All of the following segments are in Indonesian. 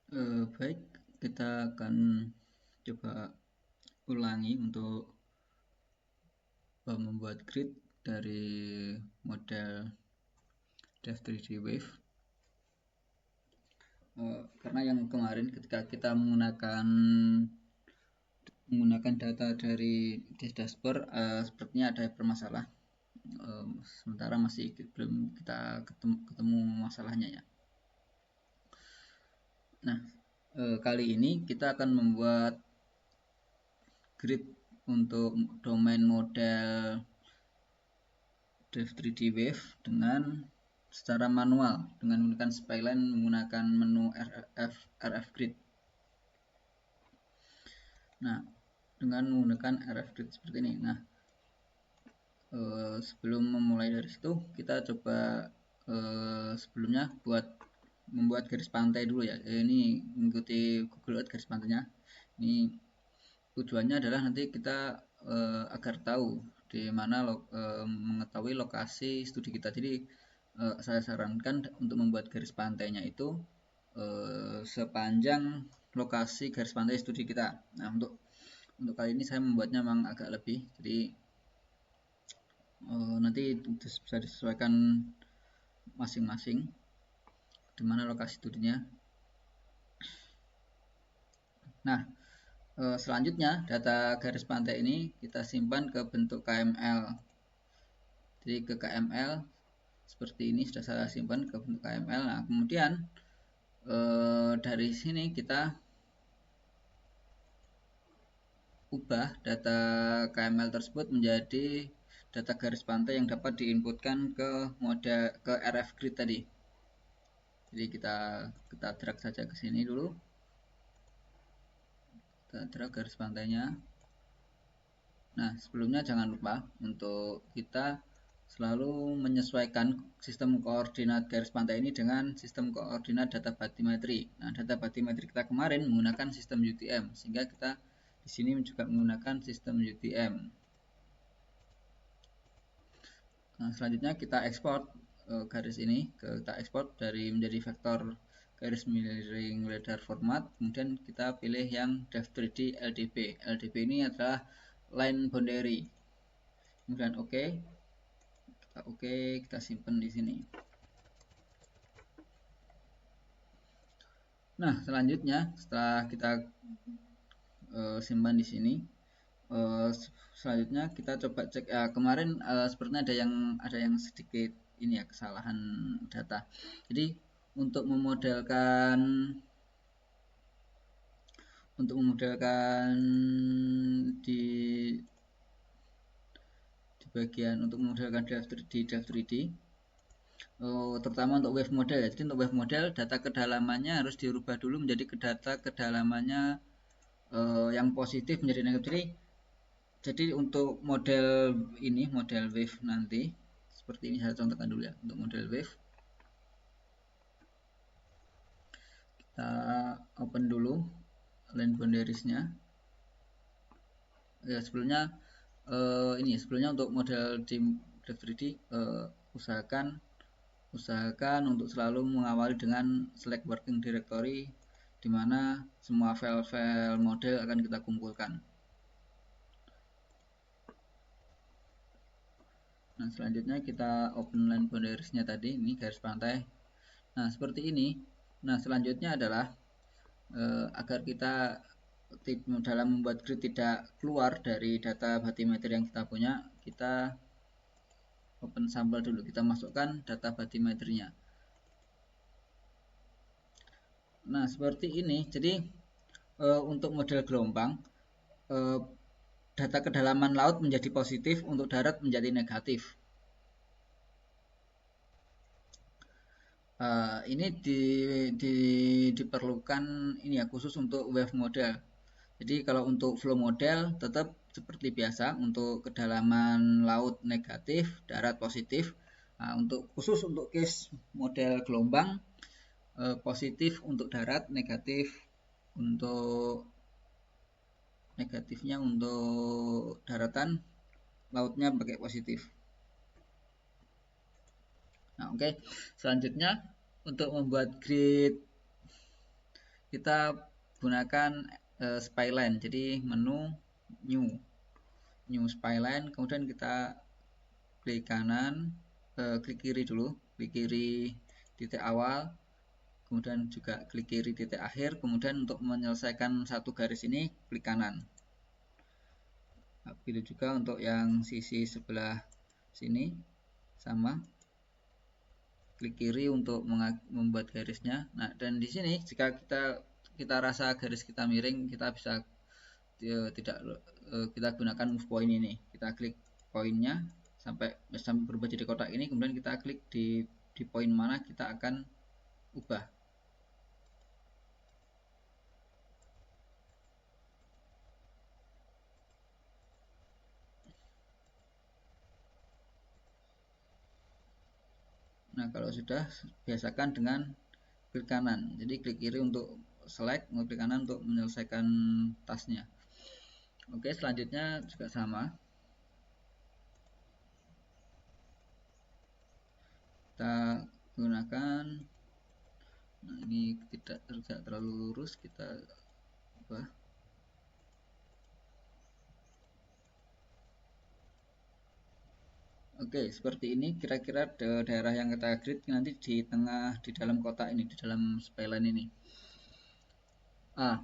Baik, kita akan coba ulangi untuk membuat grid dari model Dev 3D Wave. Karena yang kemarin ketika kita menggunakan data dari dashboard, sepertinya ada bermasalah. Sementara masih belum kita ketemu masalahnya ya. Nah, kali ini kita akan membuat grid untuk domain model Dev 3D Wave dengan secara manual dengan menggunakan spline menggunakan menu RF Grid. Nah, dengan menggunakan RF Grid seperti ini. Nah, sebelum memulai dari situ kita coba sebelumnya membuat garis pantai dulu ya. Ini mengikuti Google Earth garis pantainya. Ini tujuannya adalah nanti kita agar tahu di mana mengetahui lokasi studi kita. Jadi saya sarankan untuk membuat garis pantainya itu sepanjang lokasi garis pantai studi kita. Nah, untuk kali ini saya membuatnya memang agak lebih. Jadi nanti bisa disesuaikan masing-masing di mana lokasi studinya. Nah, selanjutnya data garis pantai ini kita simpan ke bentuk KML. Jadi ke KML seperti ini sudah saya simpan ke bentuk KML. Nah, kemudian dari sini kita ubah data KML tersebut menjadi data garis pantai yang dapat diinputkan ke RF Grid tadi. Jadi kita drag saja ke sini dulu. Kita drag garis pantainya. Nah, sebelumnya jangan lupa untuk kita selalu menyesuaikan sistem koordinat garis pantai ini dengan sistem koordinat data bathymetry. Nah, data bathymetry kita kemarin menggunakan sistem UTM, sehingga kita di sini juga menggunakan sistem UTM. Nah, selanjutnya kita ekspor garis ini, kita ekspor menjadi vektor garis miring ladder format, kemudian kita pilih yang Dev3D LDB. LDB ini adalah line boundary. Kemudian kita simpan di sini. Nah, selanjutnya setelah kita simpan di sini, selanjutnya kita coba cek. Kemarin sepertinya ada yang sedikit ini ya, kesalahan data. Jadi untuk memodelkan di bagian untuk memodelkan di Dev 3D, terutama untuk wave model ya. Jadi untuk wave model data kedalamannya harus dirubah dulu menjadi data kedalamannya yang positif menjadi negatif. Jadi untuk model wave nanti seperti ini, saya contohkan dulu ya. Untuk model wave kita open dulu line boundariesnya ya. Sebelumnya untuk model di Dev 3D usahakan untuk selalu mengawali dengan select working directory, di mana semua file-file model akan kita kumpulkan. Nah, selanjutnya kita open line boundariesnya tadi, ini garis pantai. Nah, seperti ini. Nah, selanjutnya adalah agar kita dalam membuat grid tidak keluar dari data bathymetry yang kita punya, kita open sampel dulu, kita masukkan data bathymetry-nya. Nah, seperti ini. Jadi untuk model gelombang, data kedalaman laut menjadi positif, untuk darat menjadi negatif. Ini diperlukan ini ya, khusus untuk wave model. Jadi kalau untuk flow model tetap seperti biasa, untuk kedalaman laut negatif, darat positif. Nah, khusus untuk case model gelombang, positif untuk darat, negatifnya untuk daratan, lautnya pakai positif. Nah, Selanjutnya untuk membuat grid kita gunakan spline. Jadi menu new spline, kemudian kita klik kanan, klik kiri dulu, klik kiri titik awal, kemudian juga klik kiri titik akhir, kemudian untuk menyelesaikan satu garis ini klik kanan. Begitu juga untuk yang sisi sebelah sini sama, klik kiri untuk membuat garisnya. Nah, dan di sini jika kita rasa garis kita miring, kita bisa tidak kita gunakan move point ini. Kita klik poinnya sampai berubah jadi kotak ini, kemudian kita klik di poin mana kita akan ubah. Nah, kalau sudah, biasakan dengan klik kanan. Jadi klik kiri untuk select, klik kanan untuk menyelesaikan tasnya. Oke, selanjutnya juga sama. Kita gunakan, nah ini tidak terlalu lurus, kita ubah. Oke, seperti ini kira-kira daerah yang kita grid nanti di tengah, di dalam kotak ini, di dalam spline ini.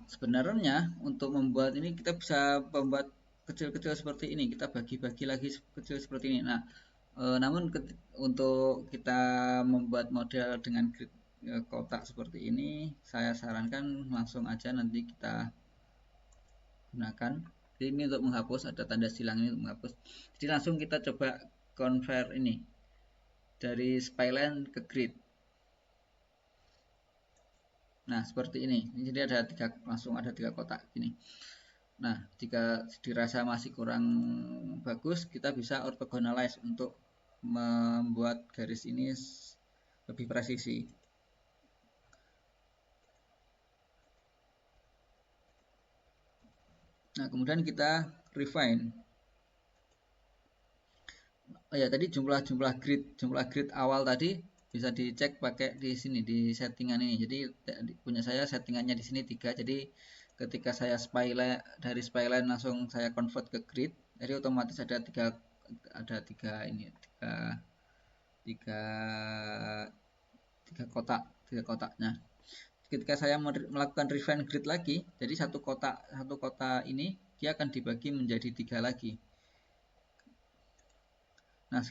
Sebenarnya untuk membuat ini kita bisa membuat kecil-kecil seperti ini. Kita bagi-bagi lagi kecil seperti ini. Nah, namun untuk kita membuat model dengan grid kotak seperti ini, saya sarankan langsung aja nanti kita gunakan. Jadi ini untuk menghapus, ada tanda silang ini untuk menghapus. Jadi langsung kita coba convert ini dari spline ke grid. Nah, seperti ini. Jadi langsung ada tiga kotak ini. Nah, jika dirasa masih kurang bagus, kita bisa orthogonalize untuk membuat garis ini lebih presisi. Nah, kemudian kita refine. Oh ya, tadi jumlah grid awal tadi bisa dicek pakai di sini di settingan ini. Jadi punya saya settingannya di sini 3. Jadi ketika saya dari spline langsung saya convert ke grid, jadi otomatis ada tiga tiga kotaknya. Ketika saya melakukan refine grid lagi, jadi satu kotak ini dia akan dibagi menjadi 3 lagi. Nah,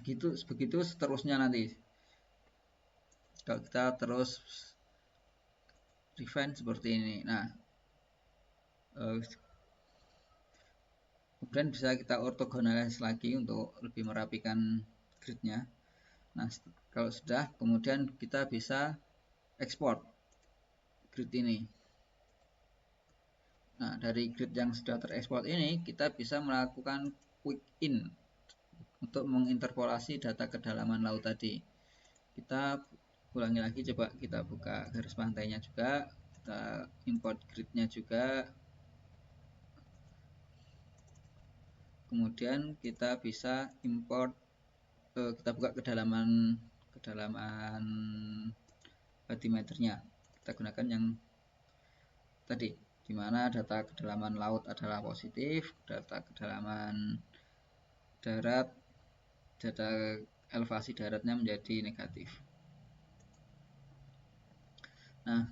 begitu seterusnya nanti. Kalau kita terus refine seperti ini. Nah, kemudian bisa kita orthogonalize lagi untuk lebih merapikan gridnya. Nah, kalau sudah, kemudian kita bisa export grid ini. Nah, dari grid yang sudah terekspor ini, kita bisa melakukan quick in untuk menginterpolasi data kedalaman laut tadi. Kita ulangi lagi, coba kita buka garis pantainya juga, kita import gridnya juga, kemudian kita bisa import, kita buka kedalaman batimeternya. Kita gunakan yang tadi, di mana data kedalaman laut adalah positif, data kedalaman darat, data elevasi daratnya menjadi negatif. Nah,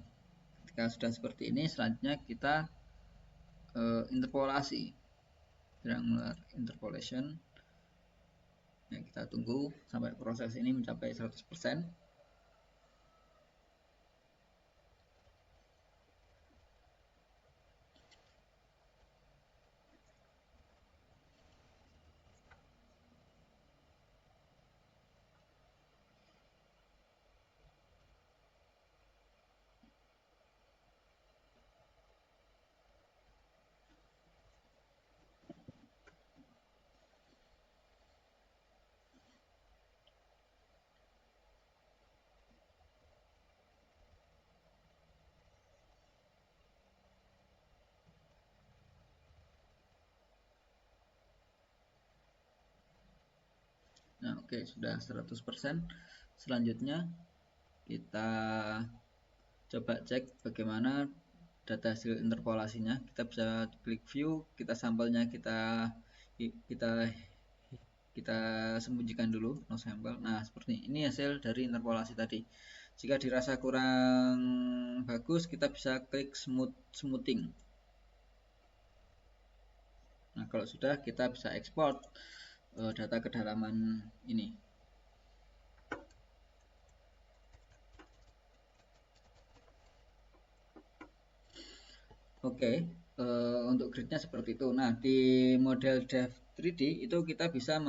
ketika sudah seperti ini, selanjutnya kita interpolasi, granular interpolation. Ya, kita tunggu sampai proses ini mencapai 100%. Nah, oke, sudah 100%. Selanjutnya kita coba cek bagaimana data hasil interpolasinya. Kita bisa klik view, kita sampelnya kita kita sembunyikan dulu, no sampel. Nah, seperti ini hasil dari interpolasi tadi. Jika dirasa kurang bagus, kita bisa klik smoothing. Nah, kalau sudah, kita bisa ekspor data kedalaman ini. Oke, untuk gridnya seperti itu. Nah, di model Dev 3D itu kita bisa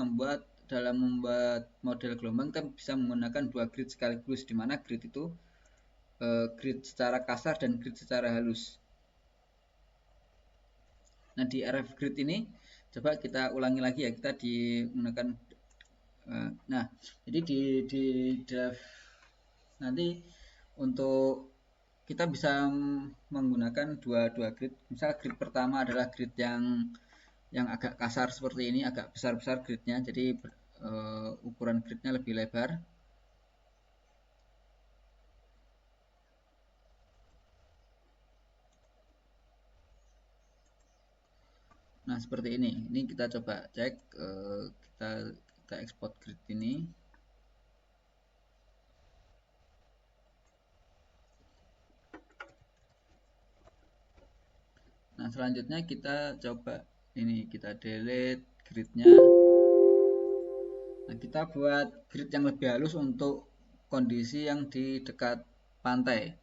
dalam membuat model gelombang, kita bisa menggunakan dua grid sekaligus, di mana grid itu grid secara kasar dan grid secara halus. Nah, di RF grid ini coba kita ulangi lagi ya, kita menggunakan nah, jadi di Dev nanti untuk kita bisa menggunakan dua grid. Misal grid pertama adalah grid yang agak kasar seperti ini, agak besar-besar gridnya, jadi ukuran gridnya lebih lebar. Nah, seperti ini. Ini kita coba cek, kita export grid ini. Nah, selanjutnya kita coba ini, kita delete gridnya. Nah, kita buat grid yang lebih halus untuk kondisi yang di dekat pantai.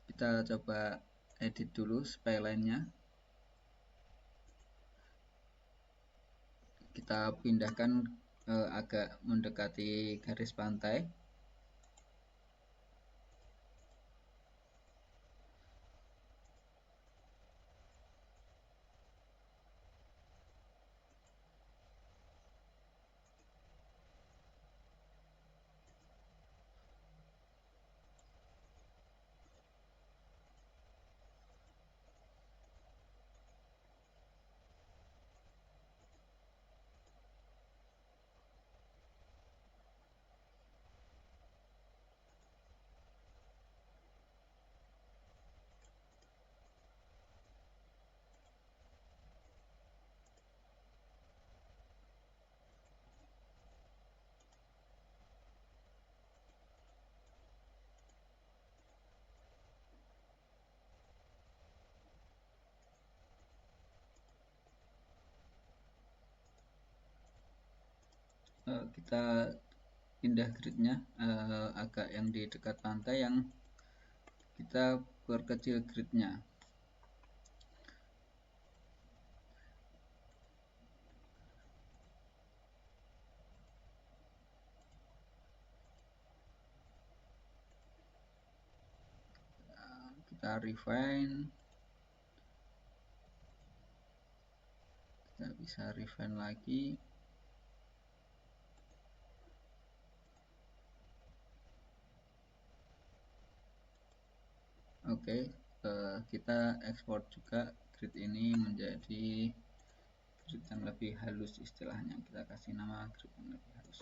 Kita coba edit dulu spline-nya. Kita pindahkan agak mendekati garis pantai. Kita pindah gridnya agak yang di dekat pantai, yang kita perkecil gridnya. Kita refine, kita bisa refine lagi. Oke, kita ekspor juga grid ini menjadi grid yang lebih halus, istilahnya kita kasih nama grid yang lebih halus.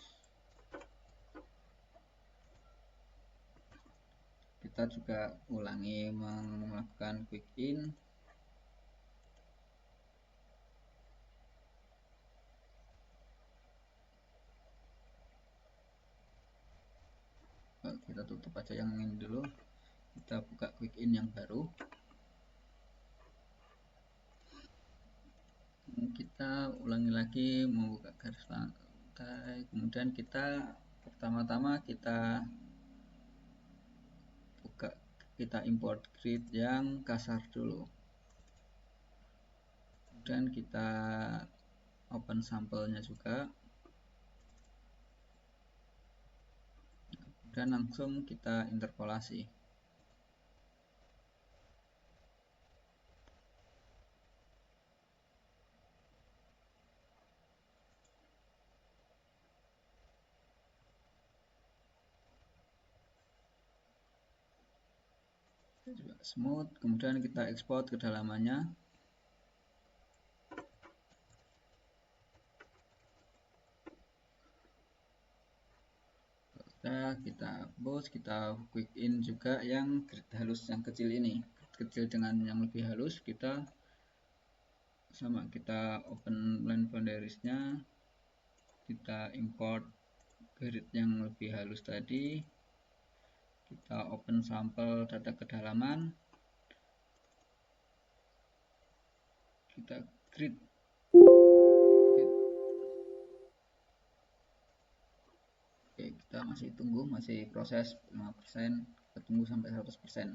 Kita juga ulangi melakukan quick in. Kita tutup aja yang ini dulu, kita buka quick in yang baru. Kita ulangi lagi membuka garis pantai, kemudian pertama-tama kita import grid yang kasar dulu, kemudian kita open sampelnya juga, dan langsung kita interpolasi. Juga smooth, kemudian kita ekspor kedalamannya. kita hapus, kita quick in juga yang grid halus yang kecil ini, kecil dengan yang lebih halus. Kita sama, kita open line boundariesnya, kita import grid yang lebih halus tadi, kita open sampel data kedalaman, kita grid. Oke, kita masih tunggu, masih proses 5%, kita tunggu sampai 100%.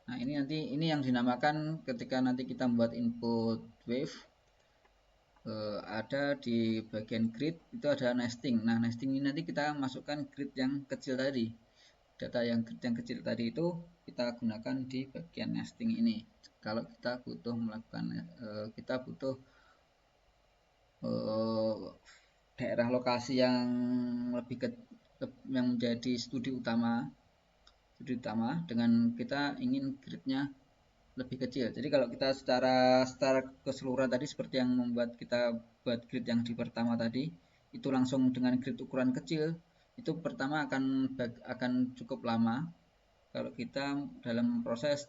Nah, ini yang dinamakan ketika nanti kita membuat input wave, ada di bagian grid itu ada nesting. Nah, nesting ini nanti kita masukkan grid yang kecil tadi. Data yang grid yang kecil tadi itu kita gunakan di bagian nesting ini. Kalau kita butuh melakukan, kita butuh daerah lokasi yang lebih yang menjadi studi utama dengan kita ingin gridnya lebih kecil. Jadi kalau kita secara keseluruhan tadi seperti yang membuat kita buat grid yang di pertama tadi, itu langsung dengan grid ukuran kecil, itu pertama akan cukup lama kalau kita dalam proses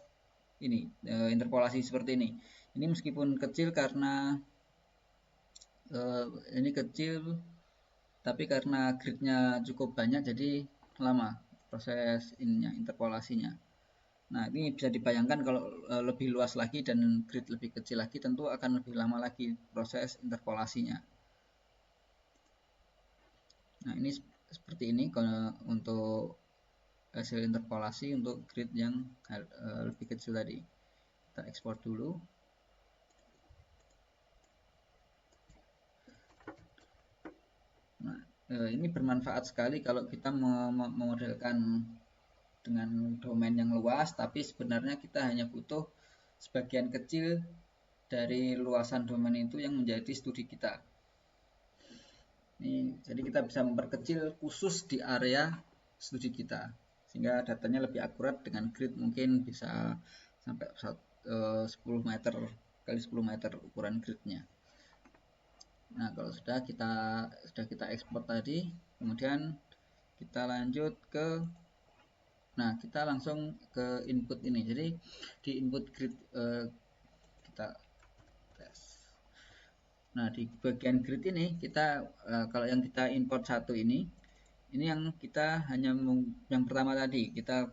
ini interpolasi seperti ini. Ini meskipun kecil karena ini kecil, tapi karena gridnya cukup banyak jadi lama proses ininya interpolasinya. Nah, ini bisa dibayangkan kalau lebih luas lagi dan grid lebih kecil lagi, tentu akan lebih lama lagi proses interpolasinya. Nah, ini seperti ini kalau untuk hasil interpolasi untuk grid yang lebih kecil tadi. Kita ekspor dulu. Nah, ini bermanfaat sekali kalau kita memodelkan dengan domain yang luas, tapi sebenarnya kita hanya butuh sebagian kecil dari luasan domain itu yang menjadi studi kita. Ini, jadi kita bisa memperkecil khusus di area studi kita, sehingga datanya lebih akurat dengan grid mungkin bisa sampai 10 meter kali 10 meter ukuran gridnya. Nah, kalau sudah kita ekspor tadi, kemudian kita lanjut ke, nah kita langsung ke input ini. Jadi di input grid kita tes. Nah, di bagian grid ini kita kalau yang kita import satu ini yang kita hanya yang pertama tadi, kita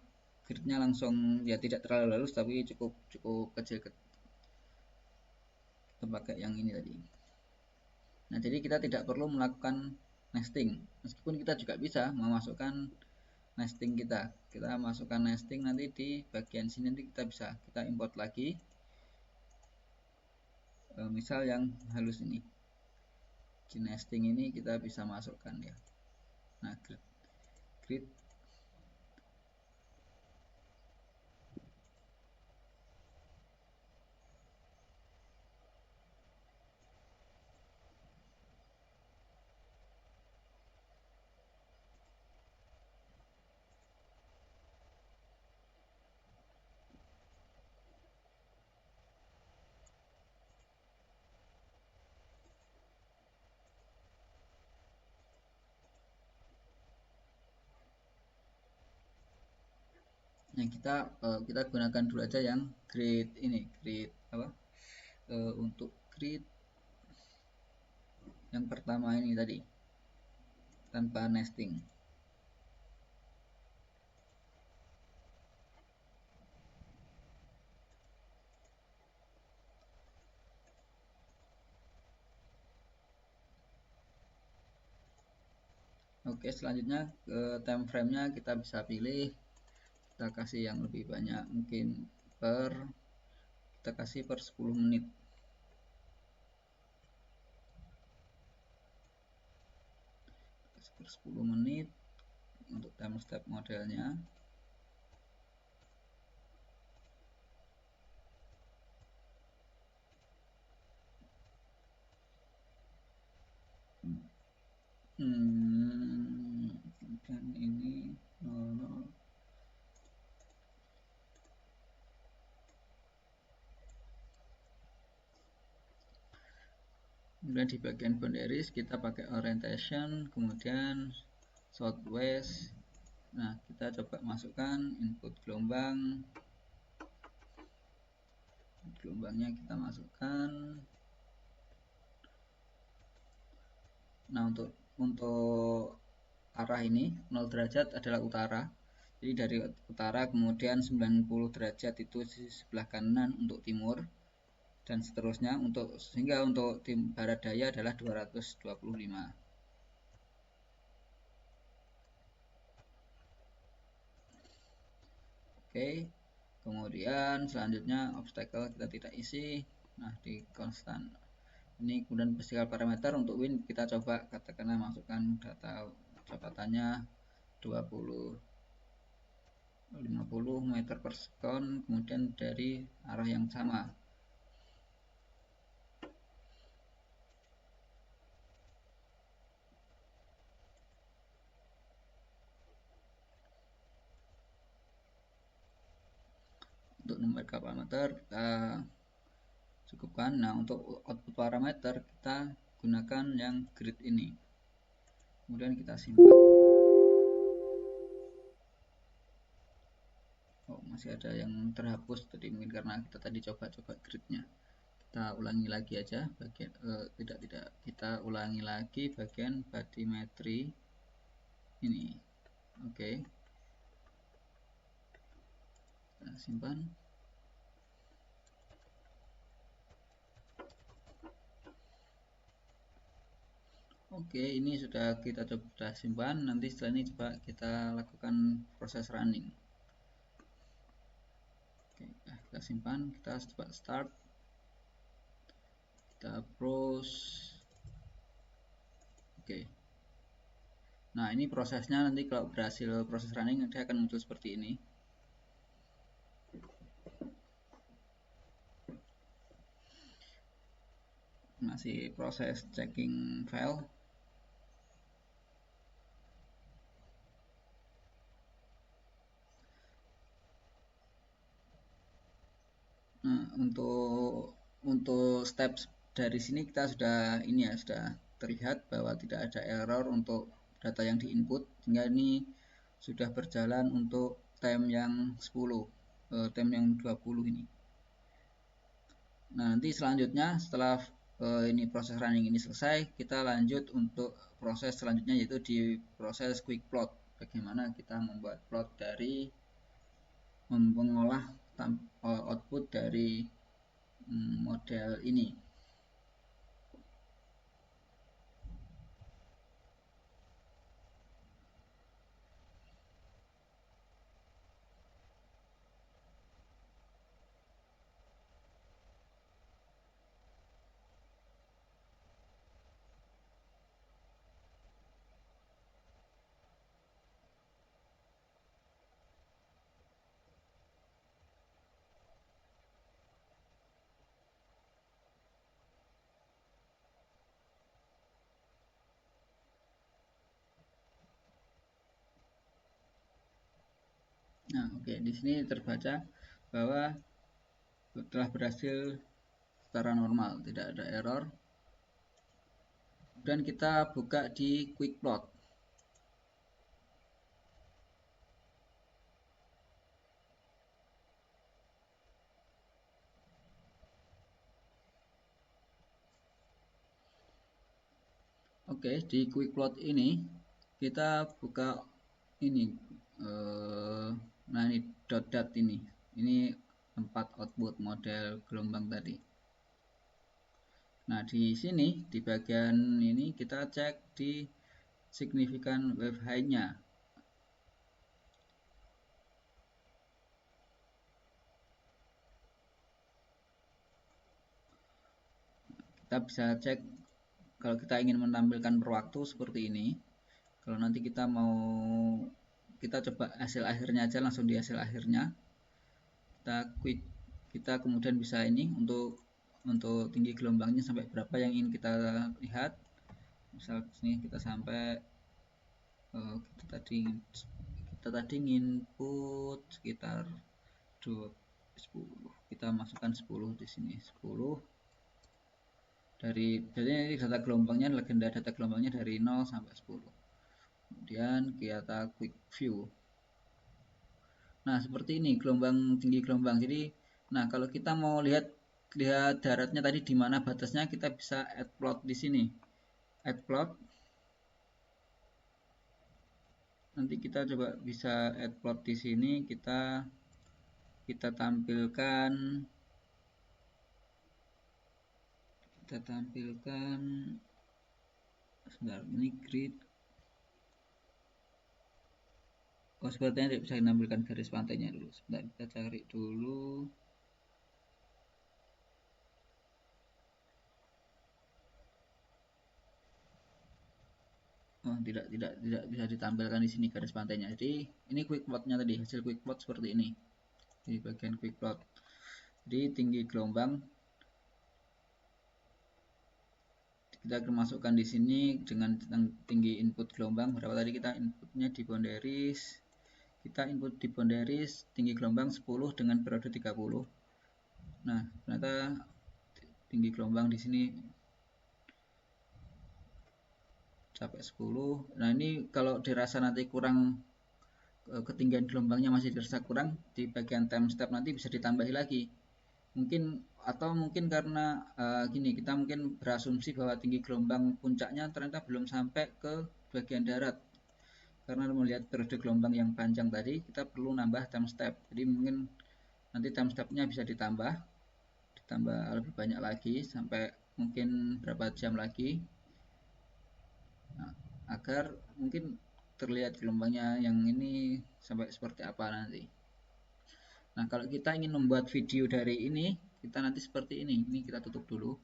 gridnya langsung ya tidak terlalu halus tapi cukup kecil. Kita pakai yang ini tadi. Nah, jadi kita tidak perlu melakukan nesting. Meskipun kita juga bisa memasukkan nesting kita. Kita masukkan nesting nanti di bagian sini, nanti kita import lagi. Misal yang halus ini. Di nesting ini kita bisa masukkan ya. Nah, grid. Nah, kita gunakan dulu aja yang grid ini, grid apa? Untuk grid yang pertama ini tadi tanpa nesting. Oke, selanjutnya time frame-nya kita bisa pilih, kita kasih yang lebih banyak, mungkin kita kasih per 10 menit. Per 10 menit untuk time step modelnya. Dan ini 00. Kemudian di bagian boundaries kita pakai orientation, kemudian southwest. Nah, kita coba masukkan input gelombangnya kita masukkan. Nah, untuk arah ini 0 derajat adalah utara. Jadi dari utara kemudian 90 derajat itu di sebelah kanan untuk timur dan seterusnya sehingga untuk tim barat daya adalah 225. Oke. Kemudian selanjutnya obstacle kita tidak isi. Nah, di konstan ini kemudian physical parameter untuk wind kita coba katakanlah masukkan data kecepatannya 50 meter per second, kemudian dari arah yang sama. Untuk numerical parameter kita cukupkan. Nah, untuk output parameter kita gunakan yang grid ini, kemudian kita simpan. Oh, masih ada yang terhapus tadi, mungkin karena kita tadi coba gridnya. Kita ulangi lagi aja bagian tidak kita ulangi lagi bagian bathymetry ini. Oke. Kita simpan. Oke, ini sudah kita coba simpan. Nanti setelah ini coba kita lakukan proses running. Oke, kita simpan. Kita coba start. Kita browse. Oke. Nah, ini prosesnya nanti kalau berhasil proses running nanti akan muncul seperti ini. Masih proses checking file. Nah, untuk step dari sini kita sudah ini ya, sudah terlihat bahwa tidak ada error untuk data yang diinput, sehingga ini sudah berjalan untuk time yang 10, time yang 20 ini. Nah, nanti selanjutnya setelah ini proses running ini selesai, kita lanjut untuk proses selanjutnya, yaitu di proses quick plot. Bagaimana kita membuat plot dari mengolah output dari model ini. Nah, oke, di sini terbaca bahwa telah berhasil secara normal, tidak ada error. Dan kita buka di quick plot. Oke, di quick plot ini kita buka ini, nah ini dot ini tempat output model gelombang tadi. Nah, di sini di bagian ini kita cek di signifikan wave height-nya. Kita bisa cek kalau kita ingin menampilkan per waktu seperti ini. Kalau nanti kita coba hasil akhirnya aja, langsung di hasil akhirnya. Kita kemudian bisa ini untuk tinggi gelombangnya sampai berapa yang ingin kita lihat. Misal sini kita sampai kita tadi input sekitar 10, kita masukkan 10 di sini, 10 jadi data gelombangnya, legenda data gelombangnya dari 0 sampai 10. kemudian kita quick view. Nah, seperti ini gelombang tinggi gelombang. Jadi, nah kalau kita mau lihat daratnya tadi di mana batasnya, kita bisa add plot di sini. Add plot. Nanti kita coba bisa add plot di sini, kita tampilkan sebentar, ini grid. Oh, sepertinya tidak bisa menampilkan garis pantainya dulu. Sebentar, kita cari dulu. Oh, tidak bisa ditampilkan di sini garis pantainya. Jadi ini quick plotnya tadi, hasil quick plot seperti ini. Di bagian quick plot. Jadi tinggi gelombang kita masukkan di sini dengan tinggi input gelombang. Berapa tadi kita inputnya di boundaries? Kita input di boundaries tinggi gelombang 10 dengan periode 30. Nah, ternyata tinggi gelombang di sini sampai 10. Nah, ini kalau dirasa nanti kurang, ketinggian gelombangnya masih dirasa kurang, di bagian time step nanti bisa ditambahi lagi. Mungkin karena gini, kita mungkin berasumsi bahwa tinggi gelombang puncaknya ternyata belum sampai ke bagian darat. Karena melihat periode gelombang yang panjang tadi, kita perlu nambah time step. Jadi mungkin nanti time stepnya bisa ditambah lebih banyak lagi, sampai mungkin berapa jam lagi. Nah, agar mungkin terlihat gelombangnya yang ini sampai seperti apa nanti. Nah, kalau kita ingin membuat video dari ini, kita nanti seperti ini. Ini kita tutup dulu.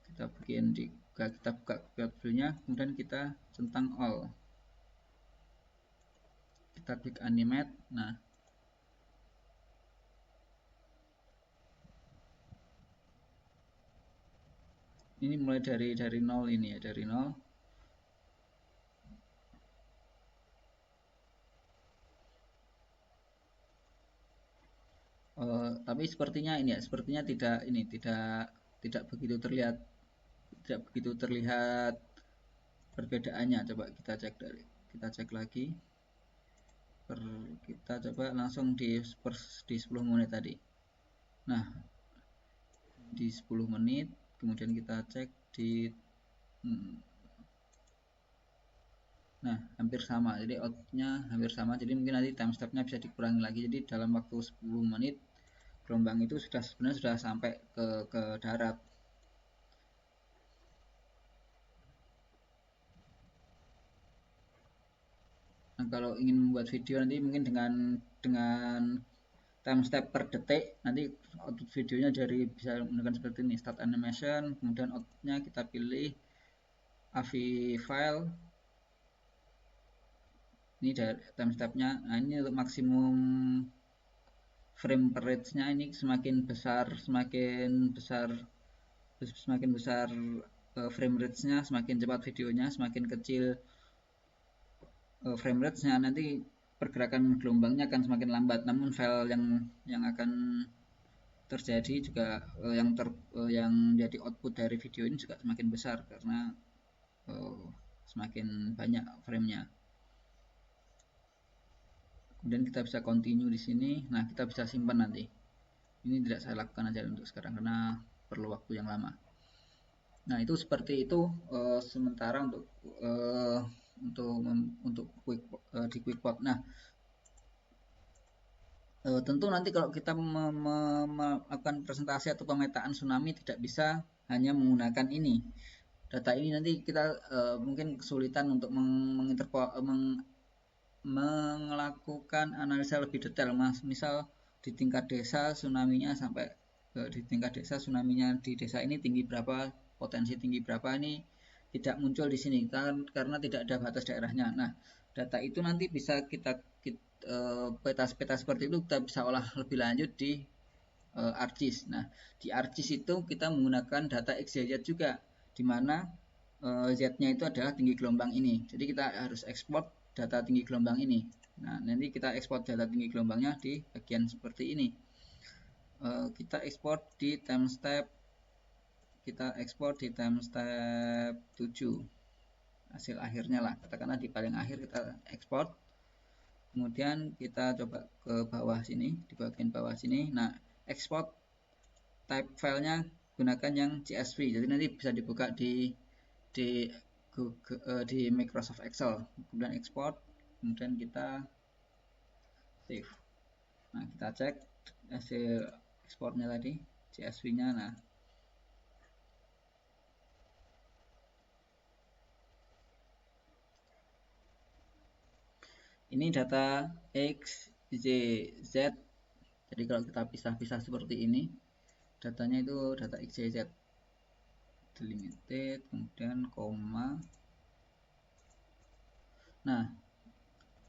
Kita buka filenya, kemudian kita centang all. Kita klik animate. Nah, ini mulai dari nol ini ya, dari nol. Tapi sepertinya ini ya, sepertinya tidak begitu terlihat perbedaannya. Coba kita cek lagi. Kita coba langsung di 10 menit tadi. Nah, di 10 menit, kemudian kita cek di nah, hampir sama. Jadi outputnya hampir sama. Jadi mungkin nanti time stepnya bisa dikurangi lagi. Jadi dalam waktu 10 menit gelombang itu sebenarnya sudah sampai ke darat. Nah, kalau ingin membuat video nanti mungkin dengan time step per detik, nanti output videonya bisa menggunakan seperti ini, start animation, kemudian outputnya kita pilih AVI file. Ini dari time stepnya. Nah, ini untuk maksimum frame per rate-nya, ini semakin besar frame rate-nya, semakin cepat videonya, semakin kecil frame rate-nya, nanti pergerakan gelombangnya akan semakin lambat. Namun file yang akan terjadi juga yang jadi output dari video ini juga semakin besar karena semakin banyak framenya. Kemudian kita bisa continue di sini. Nah, kita bisa simpan nanti. Ini tidak saya lakukan aja untuk sekarang karena perlu waktu yang lama. Nah, itu seperti itu sementara untuk di QuickPlot. Nah, tentu nanti kalau kita melakukan presentasi atau pemetaan tsunami tidak bisa hanya menggunakan ini. Data ini nanti kita mungkin kesulitan untuk melakukan analisa lebih detail, misal di tingkat desa tsunaminya sampai di tingkat desa tsunaminya di desa ini tinggi berapa, potensi tinggi berapa, ini tidak muncul di sini karena tidak ada batas daerahnya. Nah, data itu nanti bisa kita peta seperti itu kita bisa olah lebih lanjut di ArcGIS. Nah, di ArcGIS itu kita menggunakan data XYZ juga, di mana Z-nya itu adalah tinggi gelombang ini. Jadi kita harus ekspor data tinggi gelombang ini. Nah, nanti kita ekspor data tinggi gelombangnya di bagian seperti ini. Kita ekspor di time step 7. hasil akhirnya lah, katakanlah di paling akhir kita ekspor. Kemudian kita coba ke bawah sini, di bagian bawah sini. Nah, export type filenya gunakan yang CSV, jadi nanti bisa dibuka di di Microsoft Excel. Kemudian export, kemudian kita save. Nah, kita cek hasil ekspornya tadi, CSV-nya. Nah, ini data X, Y, Z. Jadi kalau kita pisah-pisah seperti ini, datanya itu data X, Y, Z. Delimited, kemudian koma. Nah,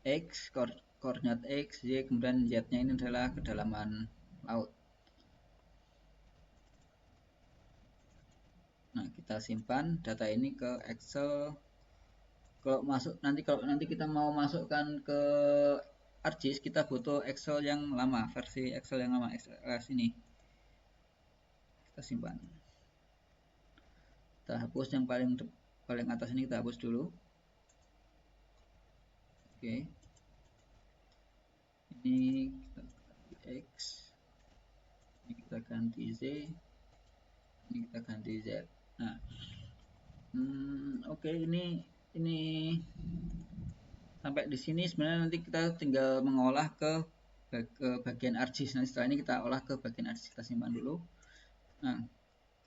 X, koordinat X, Y, kemudian Z-nya ini adalah kedalaman laut. Nah, kita simpan data ini ke Excel. Kalau nanti kita mau masukkan ke ArcGIS, kita butuh Excel yang lama, versi Excel yang lama, XLS ini. Kita simpan. Kita hapus yang paling atas ini, kita hapus dulu. Oke. Ini kita ganti X. Ini kita ganti Z. Ini kita ganti Z. Nah, oke, ini sampai di sini sebenarnya nanti kita tinggal mengolah ke bagian ArcGIS. Nah, setelah ini kita olah ke bagian ArcGIS, kita simpan dulu. Nah,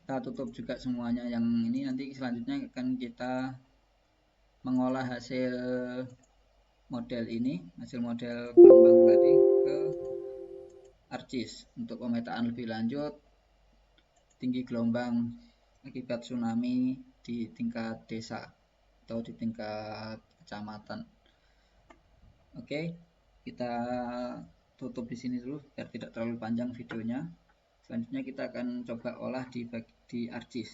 kita tutup juga semuanya yang ini. Nanti selanjutnya akan kita mengolah hasil model ini, hasil model gelombang tadi ke ArcGIS untuk pemetaan lebih lanjut tinggi gelombang akibat tsunami di tingkat desa atau di tingkat kecamatan. Oke, kita tutup di sini dulu biar tidak terlalu panjang videonya. Selanjutnya kita akan coba olah di ArcGIS.